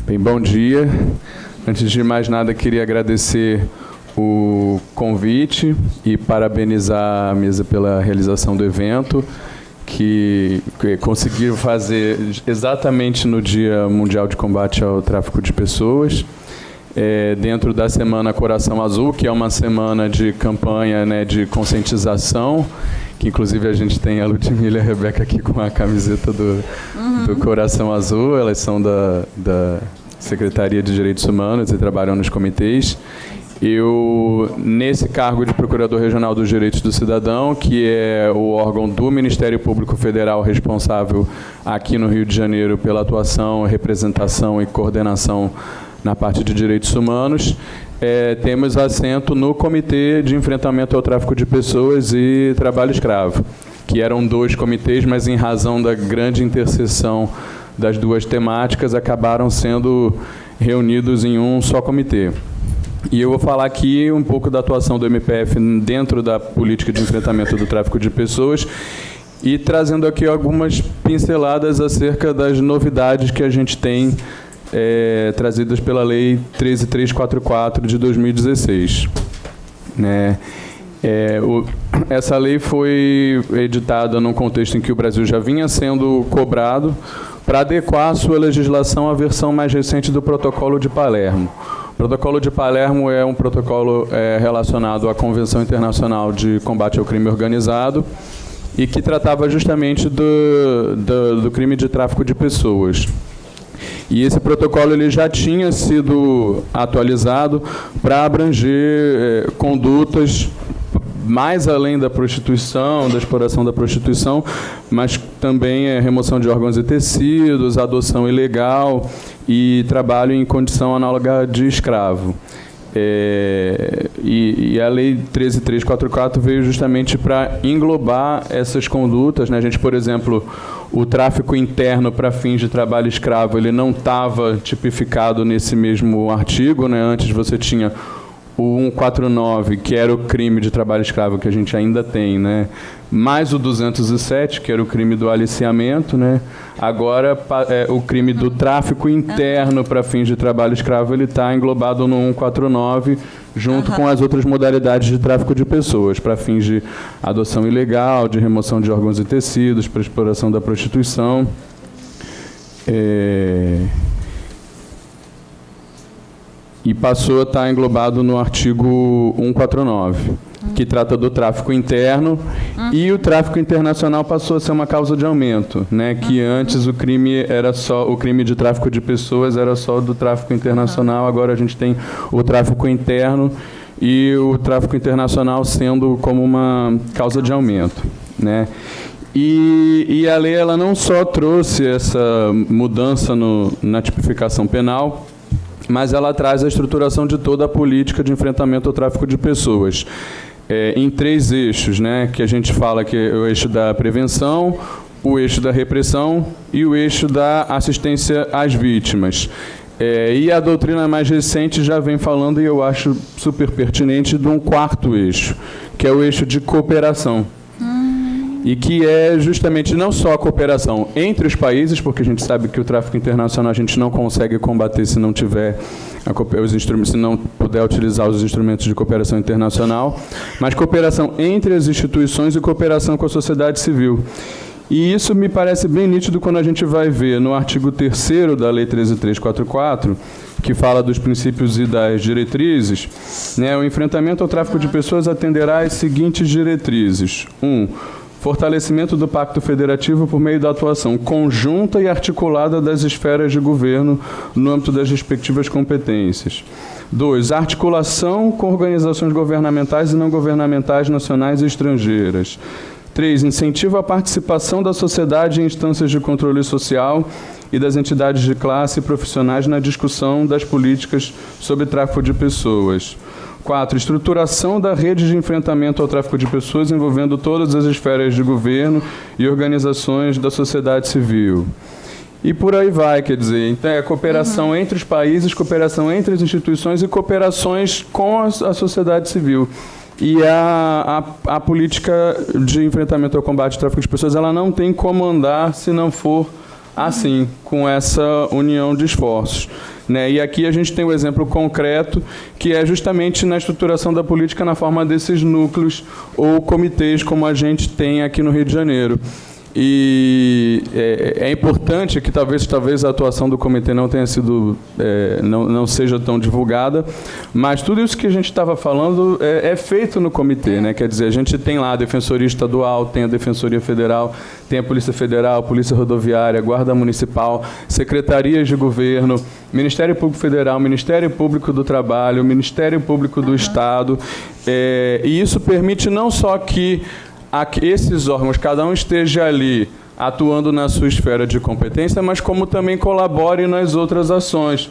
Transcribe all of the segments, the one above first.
Bem, bom dia. Antes de mais nada, queria agradecer o convite e parabenizar a mesa pela realização do evento, que conseguiu fazer exatamente no Dia Mundial de Combate ao Tráfico de Pessoas, dentro da Semana Coração Azul, que é uma semana de campanha, né, de conscientização, que inclusive a gente tem a Ludmila e a Rebeca aqui com a camiseta do Coração Azul. Elas são da Secretaria de Direitos Humanos e trabalham nos comitês. Eu, nesse cargo de Procurador Regional dos Direitos do Cidadão, que é o órgão do Ministério Público Federal responsável aqui no Rio de Janeiro pela atuação, representação e coordenação na parte de direitos humanos, temos assento no Comitê de Enfrentamento ao Tráfico de Pessoas e Trabalho Escravo, que eram 2 comitês, mas em razão da grande interseção das 2 temáticas, acabaram sendo reunidos em um só comitê. E eu vou falar aqui um pouco da atuação do MPF dentro da política de enfrentamento do tráfico de pessoas e trazendo aqui algumas pinceladas acerca das novidades que a gente tem trazidas pela Lei 13.344 de 2016. Essa lei foi editada num contexto em que o Brasil já vinha sendo cobrado para adequar a sua legislação à versão mais recente do Protocolo de Palermo. O Protocolo de Palermo é um protocolo relacionado à Convenção Internacional de Combate ao Crime Organizado e que tratava justamente do crime de tráfico de pessoas. E esse protocolo ele já tinha sido atualizado para abranger condutas mais além da prostituição, da exploração da prostituição, mas também remoção de órgãos e tecidos, adoção ilegal e trabalho em condição análoga de escravo. E a Lei 13.344 veio justamente para englobar essas condutas, né? A gente, por exemplo, o tráfico interno para fins de trabalho escravo, ele não estava tipificado nesse mesmo artigo, né? Antes você tinha o 149, que era o crime de trabalho escravo que a gente ainda tem, né? Mais o 207, que era o crime do aliciamento, né? Agora, o crime do tráfico interno para fins de trabalho escravo, ele está englobado no 149, junto com as outras modalidades de tráfico de pessoas, para fins de adoção ilegal, de remoção de órgãos e tecidos, para exploração da prostituição. E passou a estar englobado no artigo 149, que trata do tráfico interno, e o tráfico internacional passou a ser uma causa de aumento, né? Que antes o crime de tráfico de pessoas era só do tráfico internacional, agora a gente tem o tráfico interno e o tráfico internacional sendo como uma causa de aumento, né? E a lei ela não só trouxe essa mudança na tipificação penal, mas ela traz a estruturação de toda a política de enfrentamento ao tráfico de pessoas, em 3 eixos, né, que a gente fala que é o eixo da prevenção, o eixo da repressão e o eixo da assistência às vítimas. E a doutrina mais recente já vem falando, e eu acho super pertinente, de um 4º eixo, que é o eixo de cooperação. E que é justamente não só a cooperação entre os países, porque a gente sabe que o tráfico internacional a gente não consegue combater se não tiver os instrumentos, se não puder utilizar os instrumentos de cooperação internacional, mas cooperação entre as instituições e cooperação com a sociedade civil. E isso me parece bem nítido quando a gente vai ver no artigo 3º da Lei 13.344, que fala dos princípios e das diretrizes, né, o enfrentamento ao tráfico de pessoas atenderá às seguintes diretrizes. 1. Fortalecimento do Pacto Federativo por meio da atuação conjunta e articulada das esferas de governo no âmbito das respectivas competências. 2. Articulação com organizações governamentais e não governamentais nacionais e estrangeiras. 3. Incentivo à participação da sociedade em instâncias de controle social e das entidades de classe e profissionais na discussão das políticas sobre tráfico de pessoas. 4. Estruturação da rede de enfrentamento ao tráfico de pessoas envolvendo todas as esferas de governo e organizações da sociedade civil. E por aí vai, quer dizer, então é cooperação entre os países, cooperação entre as instituições e cooperações com a sociedade civil. E a política de enfrentamento ao combate ao tráfico de pessoas, ela não tem como andar se não for assim, com essa união de esforços. Né? E aqui a gente tem um exemplo concreto, que é justamente na estruturação da política na forma desses núcleos ou comitês, como a gente tem aqui no Rio de Janeiro. E é importante que talvez a atuação do comitê não tenha sido, não seja tão divulgada, mas tudo isso que a gente estava falando é feito no comitê, né? Quer dizer, a gente tem lá a Defensoria Estadual, tem a Defensoria Federal, tem a Polícia Federal, Polícia Rodoviária, Guarda Municipal, Secretarias de Governo, Ministério Público Federal, Ministério Público do Trabalho, Ministério Público do Estado, e isso permite não só que esses órgãos, cada um esteja ali atuando na sua esfera de competência, mas como também colabore nas outras ações.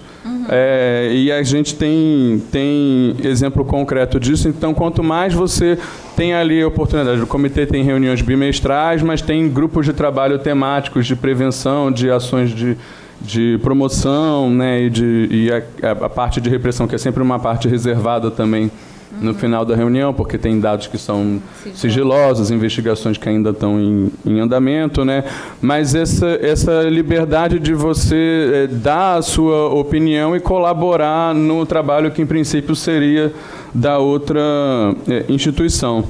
E a gente tem exemplo concreto disso, então quanto mais você tem ali a oportunidade, o comitê tem reuniões bimestrais, mas tem grupos de trabalho temáticos de prevenção, de ações de promoção, né, e a parte de repressão, que é sempre uma parte reservada também no final da reunião, porque tem dados que são sigilosos, investigações que ainda estão em andamento, né? Mas essa liberdade de você dar a sua opinião e colaborar no trabalho que, em princípio, seria da outra instituição.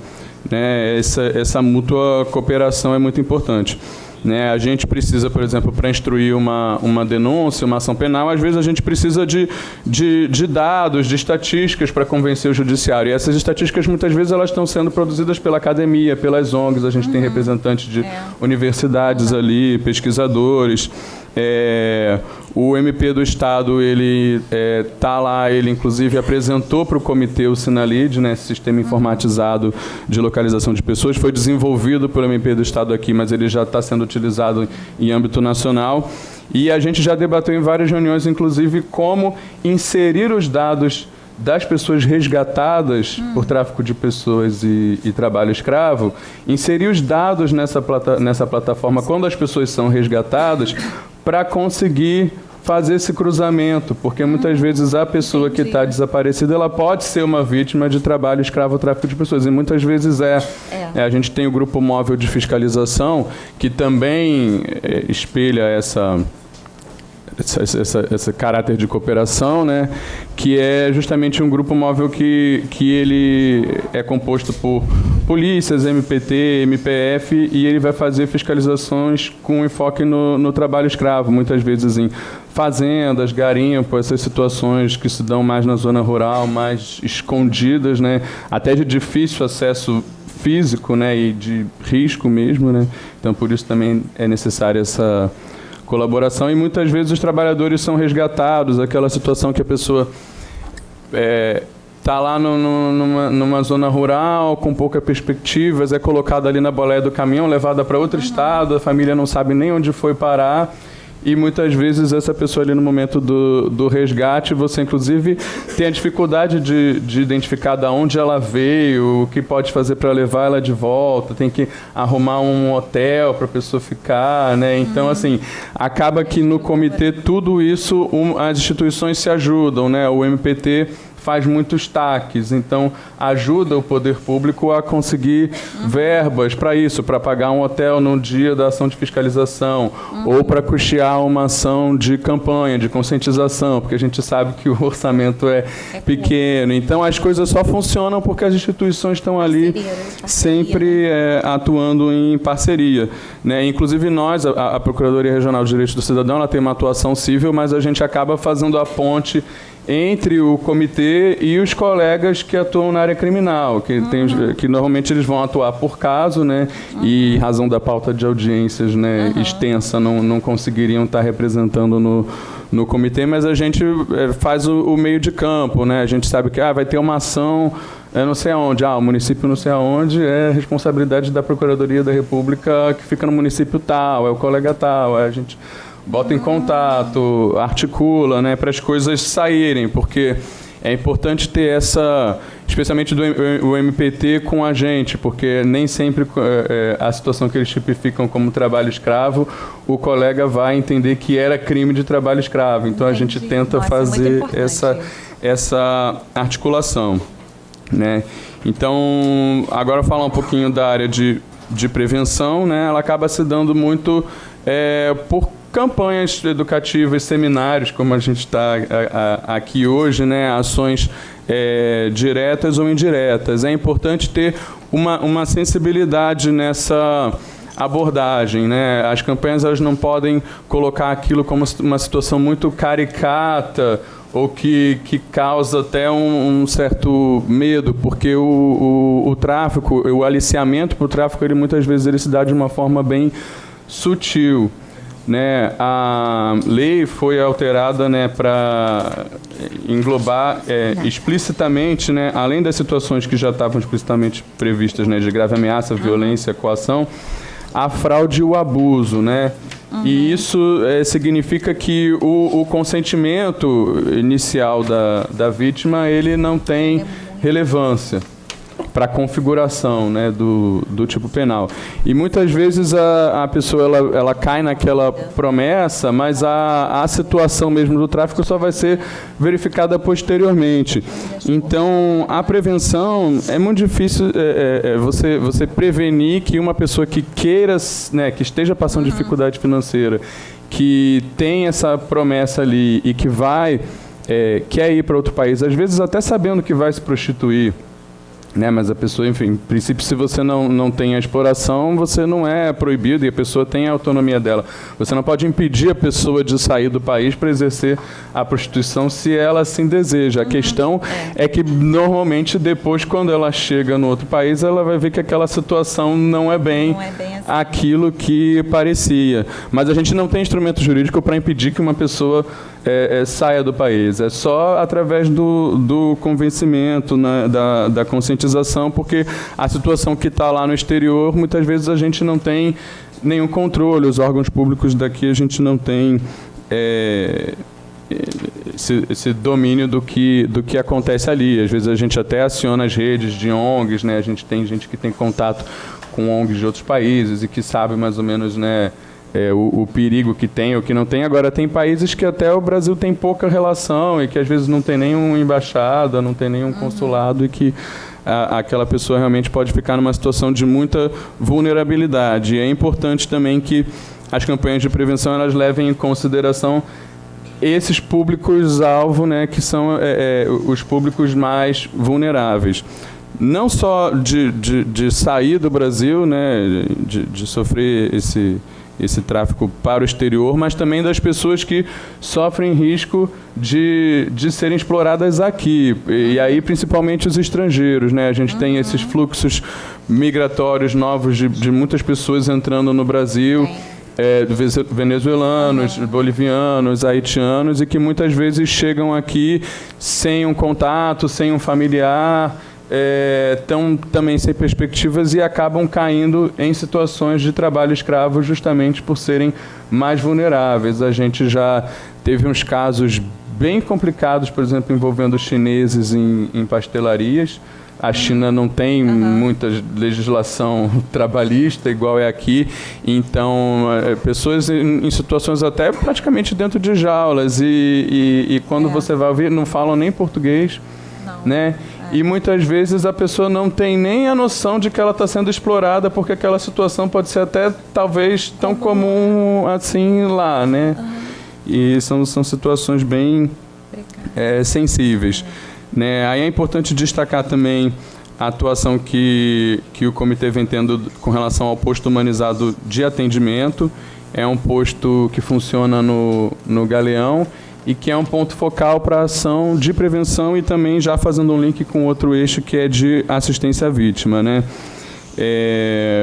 Né? Essa mútua cooperação é muito importante. Né, a gente precisa, por exemplo, para instruir uma denúncia, uma ação penal, às vezes a gente precisa de dados, de estatísticas para convencer o judiciário. E essas estatísticas, muitas vezes, elas estão sendo produzidas pela academia, pelas ONGs, a gente tem representantes de universidades ali, pesquisadores. O MP do Estado, ele está lá, ele inclusive apresentou para o comitê o Sinalid, né, esse sistema informatizado de localização de pessoas, foi desenvolvido pelo MP do Estado aqui, mas ele já está sendo utilizado em âmbito nacional. E a gente já debateu em várias reuniões, inclusive, como inserir os dados das pessoas resgatadas por tráfico de pessoas e trabalho escravo, inserir os dados nessa plataforma quando as pessoas são resgatadas, para conseguir fazer esse cruzamento, porque muitas vezes a pessoa que está desaparecida, ela pode ser uma vítima de trabalho escravo ou tráfico de pessoas, e muitas vezes a gente tem o Grupo Móvel de Fiscalização, que também espelha esse caráter de cooperação, né, que é justamente um grupo móvel que ele é composto por polícias, MPT, MPF, e ele vai fazer fiscalizações com enfoque no trabalho escravo, muitas vezes em fazendas, garimpos, essas situações que se dão mais na zona rural, mais escondidas, né, até de difícil acesso físico, né, e de risco mesmo, né, então por isso também é necessária essa colaboração, e muitas vezes os trabalhadores são resgatados, aquela situação que a pessoa está lá numa zona rural, com poucas perspectivas, é colocada ali na boleia do caminhão, levada para outro estado, a família não sabe nem onde foi parar, e muitas vezes essa pessoa ali no momento do resgate, você inclusive tem a dificuldade de identificar de onde ela veio, o que pode fazer para levar ela de volta, tem que arrumar um hotel para a pessoa ficar, né? Então, assim, acaba que no comitê tudo isso, as instituições se ajudam, né? O MPT faz muitos taques, então ajuda o poder público a conseguir verbas para isso, para pagar um hotel no dia da ação de fiscalização, ou para custear uma ação de campanha, de conscientização, porque a gente sabe que o orçamento é pequeno. Então as coisas só funcionam porque as instituições estão ali sempre atuando em parceria. Né? Inclusive nós, a Procuradoria Regional de Direitos do Cidadão, ela tem uma atuação civil, mas a gente acaba fazendo a ponte entre o comitê e os colegas que atuam na área criminal, que normalmente eles vão atuar por caso, né, e em razão da pauta de audiências, né, extensa, não conseguiriam estar representando no comitê, mas a gente faz o meio de campo, né, a gente sabe que vai ter uma ação não sei aonde, o município não sei aonde, é responsabilidade da Procuradoria da República que fica no município tal, é o colega tal, a gente bota em contato, articula, né, para as coisas saírem, porque é importante ter essa, especialmente o MPT com a gente, porque nem sempre a situação que eles tipificam como trabalho escravo, o colega vai entender que era crime de trabalho escravo. Então, a gente tenta fazer essa articulação, né? Então, agora falar um pouquinho da área de prevenção, né? Ela acaba se dando muito por campanhas educativas, seminários, como a gente está aqui hoje, né? Ações diretas ou indiretas. É importante ter uma sensibilidade nessa abordagem, né? As campanhas, elas não podem colocar aquilo como uma situação muito caricata ou que causa até um certo medo, porque o tráfico, o aliciamento para o tráfico, ele muitas vezes ele se dá de uma forma bem sutil, né? A lei foi alterada, né, para englobar explicitamente, né, além das situações que já estavam explicitamente previstas, né, de grave ameaça, violência, coação, a fraude e o abuso, né? E isso significa que o consentimento inicial da vítima, ele não tem relevância para a configuração, né, do tipo penal. E muitas vezes a pessoa ela cai naquela promessa, mas a situação mesmo do tráfico só vai ser verificada posteriormente. Então, a prevenção é muito difícil você prevenir que uma pessoa que queira, né, que esteja passando dificuldade financeira, que tem essa promessa ali e que quer ir para outro país, às vezes até sabendo que vai se prostituir, né, mas a pessoa, enfim, em princípio, se você não tem a exploração, você não é proibido e a pessoa tem a autonomia dela. Você não pode impedir a pessoa de sair do país para exercer a prostituição se ela assim deseja. A questão é que, normalmente, depois, quando ela chega no outro país, ela vai ver que aquela situação não é bem assim, aquilo que parecia. Mas a gente não tem instrumento jurídico para impedir que uma pessoa saia do país. É só através do convencimento, né, da conscientização, porque a situação que está lá no exterior, muitas vezes a gente não tem nenhum controle. Os órgãos públicos daqui, a gente não tem esse domínio do que acontece ali. Às vezes a gente até aciona as redes de ONGs, né? A gente tem gente que tem contato com ONGs de outros países e que sabe mais ou menos, né, o perigo que tem ou que não tem. Agora, tem países que até o Brasil tem pouca relação e que às vezes não tem nenhuma embaixada, não tem nenhum consulado e que aquela pessoa realmente pode ficar numa situação de muita vulnerabilidade. E é importante também que as campanhas de prevenção elas levem em consideração esses públicos-alvo, né, que são os públicos mais vulneráveis. Não só de sair do Brasil, né, de sofrer esse tráfico para o exterior, mas também das pessoas que sofrem risco de serem exploradas aqui. E aí, principalmente os estrangeiros, né? A gente tem esses fluxos migratórios novos de muitas pessoas entrando no Brasil, venezuelanos, bolivianos, haitianos, e que muitas vezes chegam aqui sem um contato, sem um familiar, estão também sem perspectivas e acabam caindo em situações de trabalho escravo justamente por serem mais vulneráveis. A gente já teve uns casos bem complicados, por exemplo, envolvendo chineses em pastelarias. A China não tem muita legislação trabalhista igual é aqui, então pessoas em situações até praticamente dentro de jaulas e quando você vai ouvir, não falam nem português, né? E muitas vezes a pessoa não tem nem a noção de que ela está sendo explorada, porque aquela situação pode ser até, talvez, tão comum assim lá, né? E são situações bem sensíveis. Né? Aí é importante destacar também a atuação que o comitê vem tendo com relação ao posto humanizado de atendimento. É um posto que funciona no Galeão, e que é um ponto focal para a ação de prevenção e também já fazendo um link com outro eixo que é de assistência à vítima, né?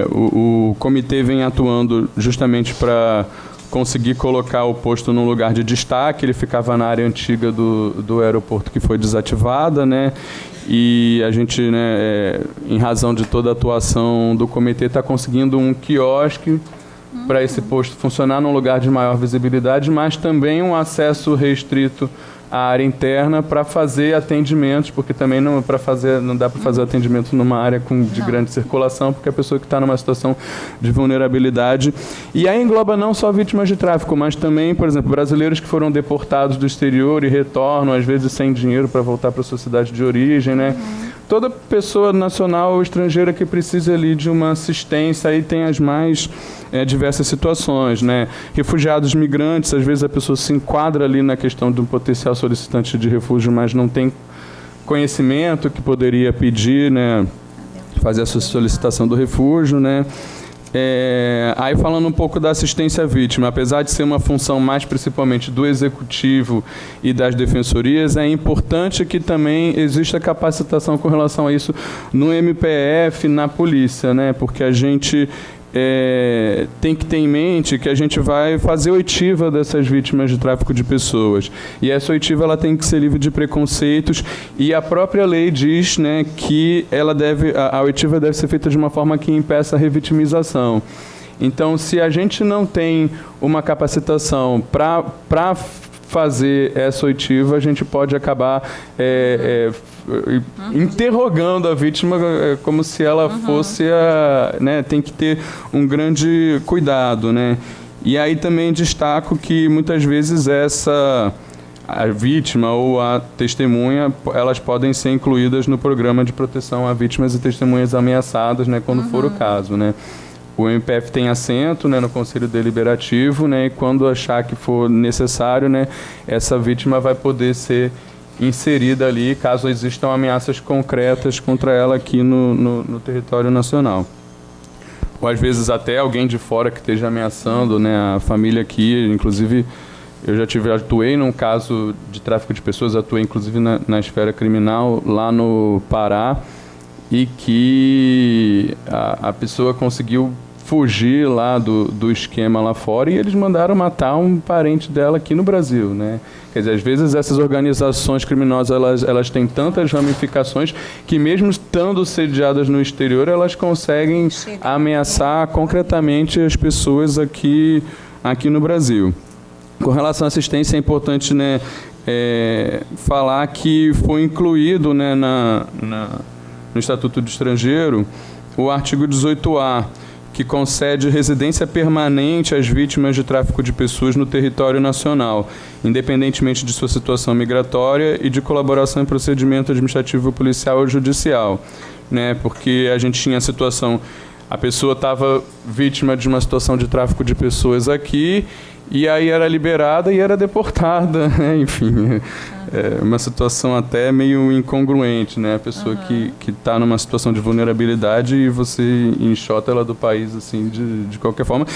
O comitê vem atuando justamente para conseguir colocar o posto num lugar de destaque. Ele ficava na área antiga do aeroporto que foi desativada, né? E a gente, né, em razão de toda a atuação do comitê, está conseguindo um quiosque para esse posto funcionar num lugar de maior visibilidade, mas também um acesso restrito a área interna para fazer atendimentos, porque também não dá para fazer atendimento numa área de grande circulação, porque a pessoa que está numa situação de vulnerabilidade. E aí engloba não só vítimas de tráfico, mas também, por exemplo, brasileiros que foram deportados do exterior e retornam, às vezes sem dinheiro para voltar para a sua cidade de origem, né? Toda pessoa nacional ou estrangeira que precisa ali de uma assistência, aí tem as mais diversas situações, né? Refugiados, migrantes, às vezes a pessoa se enquadra ali na questão de um potencial solicitante de refúgio, mas não tem conhecimento que poderia pedir, né? Fazer a sua solicitação do refúgio, né? Aí falando um pouco da assistência à vítima, apesar de ser uma função mais principalmente do executivo e das defensorias, é importante que também exista capacitação com relação a isso no MPF, na polícia, né? Porque a gente tem que ter em mente que a gente vai fazer oitiva dessas vítimas de tráfico de pessoas. E essa oitiva ela tem que ser livre de preconceitos, e a própria lei diz, né, que a oitiva deve ser feita de uma forma que impeça a revitimização. Então, se a gente não tem uma capacitação para fazer essa oitiva, a gente pode acabar interrogando a vítima como se ela fosse tem que ter um grande cuidado, né? E aí também destaco que muitas vezes a vítima ou a testemunha, elas podem ser incluídas no programa de proteção a vítimas e testemunhas ameaçadas, né, quando for o caso, né? O MPF tem assento, né, no Conselho Deliberativo, né, e quando achar que for necessário, né, essa vítima vai poder ser inserida ali, caso existam ameaças concretas contra ela aqui no território nacional. Ou às vezes até alguém de fora que esteja ameaçando, né, a família aqui. Inclusive, eu atuei num caso de tráfico de pessoas, atuei inclusive na esfera criminal lá no Pará, e que a pessoa conseguiu fugir lá do esquema lá fora, e eles mandaram matar um parente dela aqui no Brasil, né? Quer dizer, às vezes essas organizações criminosas, elas têm tantas ramificações que mesmo estando sediadas no exterior, elas conseguem ameaçar concretamente as pessoas aqui no Brasil. Com relação à assistência, é importante, né, falar que foi incluído, né, no Estatuto do Estrangeiro o artigo 18A, que concede residência permanente às vítimas de tráfico de pessoas no território nacional, independentemente de sua situação migratória e de colaboração em procedimento administrativo, policial ou judicial, né? Porque a gente tinha a situação, a pessoa estava vítima de uma situação de tráfico de pessoas aqui, e aí era liberada e era deportada, né? Enfim, uma situação até meio incongruente, né? A pessoa que está numa situação de vulnerabilidade e você enxota ela do país, assim, de qualquer forma.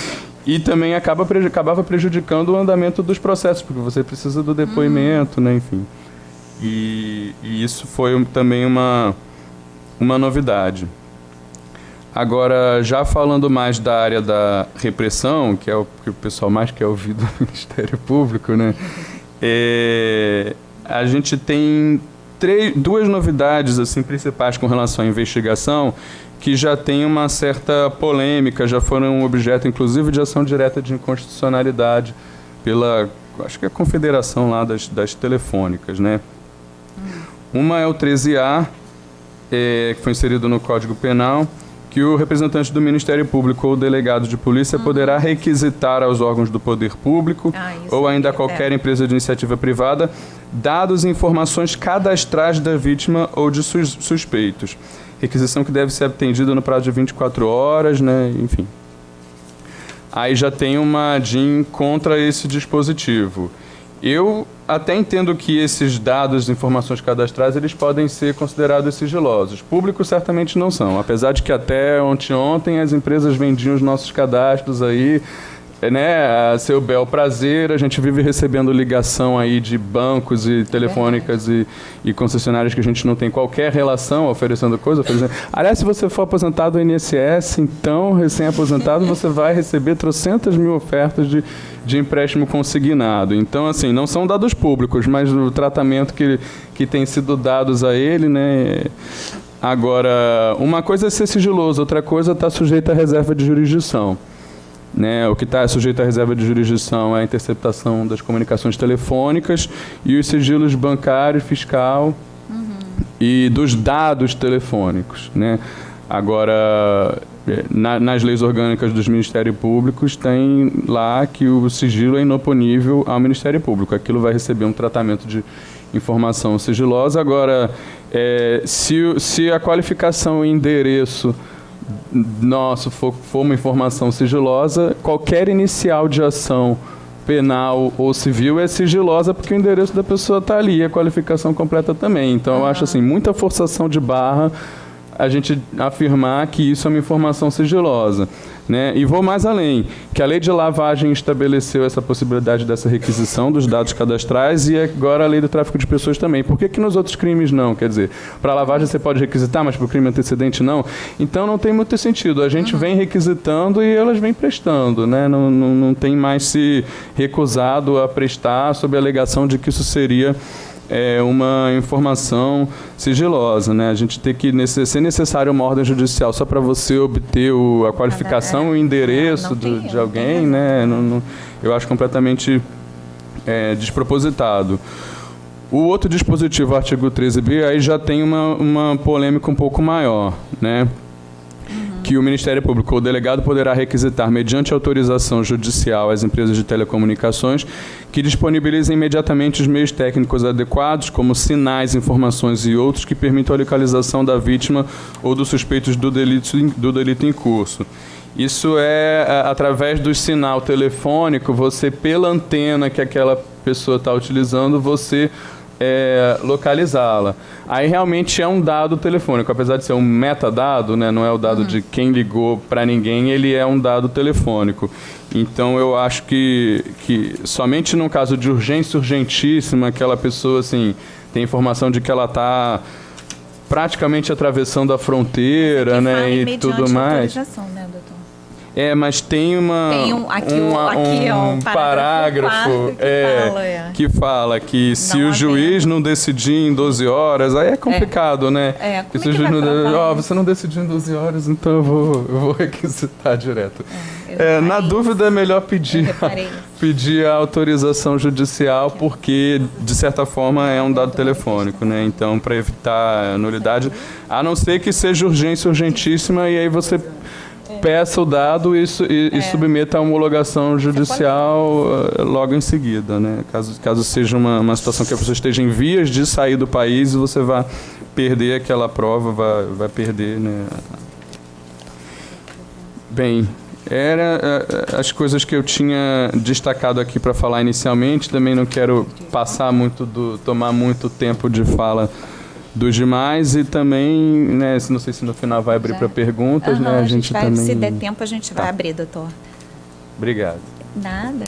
E também acabava prejudicando o andamento dos processos, porque você precisa do depoimento, né? Enfim. E isso foi também uma novidade. Agora, já falando mais da área da repressão, que é o que o pessoal mais quer ouvir do Ministério Público, né? A gente tem duas novidades assim, principais com relação à investigação, que já tem uma certa polêmica, já foram objeto, inclusive, de ação direta de inconstitucionalidade pela, acho que é a Confederação lá das Telefônicas, né? Uma é o 13A, que foi inserido no Código Penal, que o representante do Ministério Público ou o delegado de polícia poderá requisitar aos órgãos do poder público ou ainda a qualquer empresa de iniciativa privada dados e informações cadastrais da vítima ou de suspeitos. Requisição que deve ser atendida no prazo de 24 horas, né? Enfim. Aí já tem uma DIN contra esse dispositivo. Eu até entendo que esses dados, informações cadastrais, eles podem ser considerados sigilosos. Públicos certamente não são, apesar de que até ontem as empresas vendiam os nossos cadastros aí, né, a seu bel prazer. A gente vive recebendo ligação aí de bancos e telefônicas e concessionárias que a gente não tem qualquer relação, oferecendo coisa. Aliás, se você for aposentado do INSS, então, recém-aposentado, você vai receber 300.000 ofertas de empréstimo consignado. Então, assim, não são dados públicos, mas o tratamento que tem sido dados a ele, né? Agora, uma coisa é ser sigiloso, outra coisa está sujeita à reserva de jurisdição. né? O que está sujeito à reserva de jurisdição é a interceptação das comunicações telefônicas e os sigilos bancário, fiscal e dos dados telefônicos, né? Agora, nas leis orgânicas dos Ministérios Públicos, tem lá que o sigilo é inoponível ao Ministério Público. Aquilo vai receber um tratamento de informação sigilosa. Agora, se a qualificação e endereço nosso for uma informação sigilosa, qualquer inicial de ação penal ou civil é sigilosa porque o endereço da pessoa está ali e a qualificação completa também. Então, eu acho assim, muita forçação de barra a gente afirmar que isso é uma informação sigilosa, né? E vou mais além, que a lei de lavagem estabeleceu essa possibilidade dessa requisição dos dados cadastrais e agora a lei do tráfico de pessoas também. Por que nos outros crimes não? Quer dizer, para lavagem você pode requisitar, mas para o crime antecedente não? Então não tem muito sentido. A gente vem requisitando e elas vêm prestando, né? Não tem mais se recusado a prestar sob a alegação de que isso seria uma informação sigilosa, né? A gente tem que ser necessário uma ordem judicial só para você obter a qualificação e o endereço de alguém, né? Eu acho completamente despropositado. O outro dispositivo, o artigo 13b, aí já tem uma polêmica um pouco maior, né? Que o Ministério Público ou o delegado poderá requisitar, mediante autorização judicial, às empresas de telecomunicações que disponibilizem imediatamente os meios técnicos adequados, como sinais, informações e outros que permitam a localização da vítima ou dos suspeitos do delito em curso. Isso através do sinal telefônico, você, pela antena que aquela pessoa está utilizando, você localizá-la. Aí realmente é um dado telefônico, apesar de ser um metadado, né, não é o dado de quem ligou para ninguém, ele é um dado telefônico. Então eu acho que somente num caso de urgência urgentíssima, aquela pessoa assim, tem informação de que ela está praticamente atravessando a fronteira, né, e tudo mais. Né, doutor? Mas tem um parágrafo que fala que se o juiz não decidir em 12 horas, aí é complicado, né? Se o juiz você não decidiu em 12 horas, então eu vou requisitar direto. Na dúvida é melhor pedir a autorização judicial, porque, de certa forma, é um dado telefônico, né? Então, para evitar nulidade, a não ser que seja urgência urgentíssima, e aí você peça o dado e submeta a homologação judicial logo em seguida, né? Caso seja uma situação que a pessoa esteja em vias de sair do país e você vai perder aquela prova, vai perder, né? Bem, eram as coisas que eu tinha destacado aqui para falar inicialmente. Também não quero tomar muito tempo de fala dos demais, e também, né, não sei se no final vai abrir para perguntas, né? A gente vai, também... Se der tempo, a gente vai abrir, doutor. Obrigado. Nada.